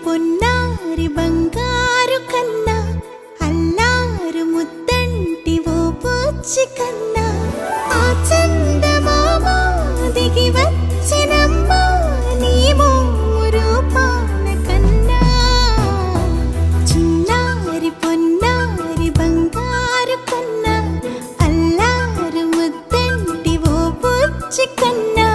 పొన్నారి బంగారు కన్నా అల్లారు ముద్దంటి ఓ పూచి కన్నా ఆ చందమామ దిగి వచ్చినమ్మా నీ రూపాన కన్నా చిన్నారి పొన్నారి బంగారు కన్నా అల్లారు ముద్దంటి ఓ పూచి కన్నా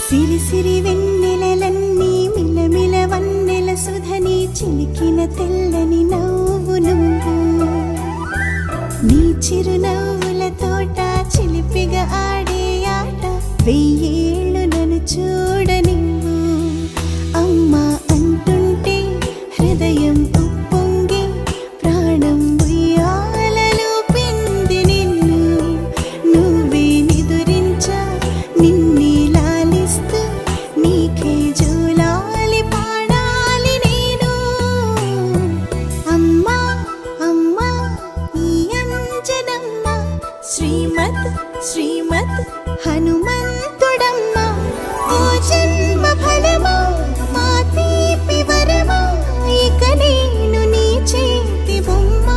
సిరి సిరి వెన్నెలలన్నీ మిలమిల వన్నెల సుధని చిలికిన తెల్లని నవ్వు నువ్వు నీ చిరునవ్వుల తోట చిలిపిగా ఆడే ఆట వెయ్యేళ్ళు నన్ను చూడనివ్వు అమ్మా అంటుంటే హృదయం ఉప్పొంగి ప్రాణం ఉయ్యాలలో పిండి నిన్ను నువ్వే నిదురించా నిన్నే నీకే జోలాలి పాడాలి నేను అమ్మా అమ్మా ఈ అంజనమ్మ శ్రీమత్ శ్రీమత్ హనుమంతుడమ్మ ఓ జన్మ ఫలమా మా తీపి వరమా ఇక నేను నీ చేతి బొమ్మ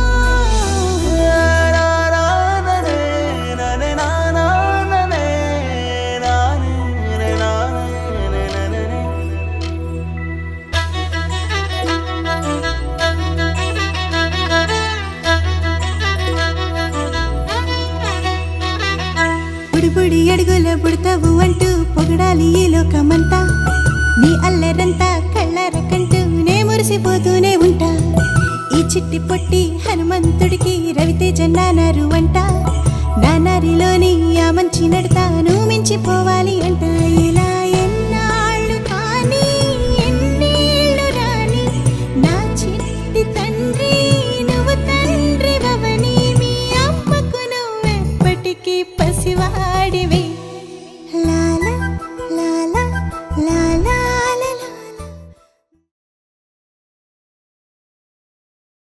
బుడి అడుగుల బుడతావు అంటూ పొగడాలి ఈ లోకమంతా నీ అల్లరంతా కళ్ళారకంటూ నే మురిసిపోతూనే ఉంటా ఈ చిట్టి పొట్టి హనుమంతుడికి రవితేజ నానారు అంట నానారిలోని ఆ మంచి నడతా నువ్వు మించిపో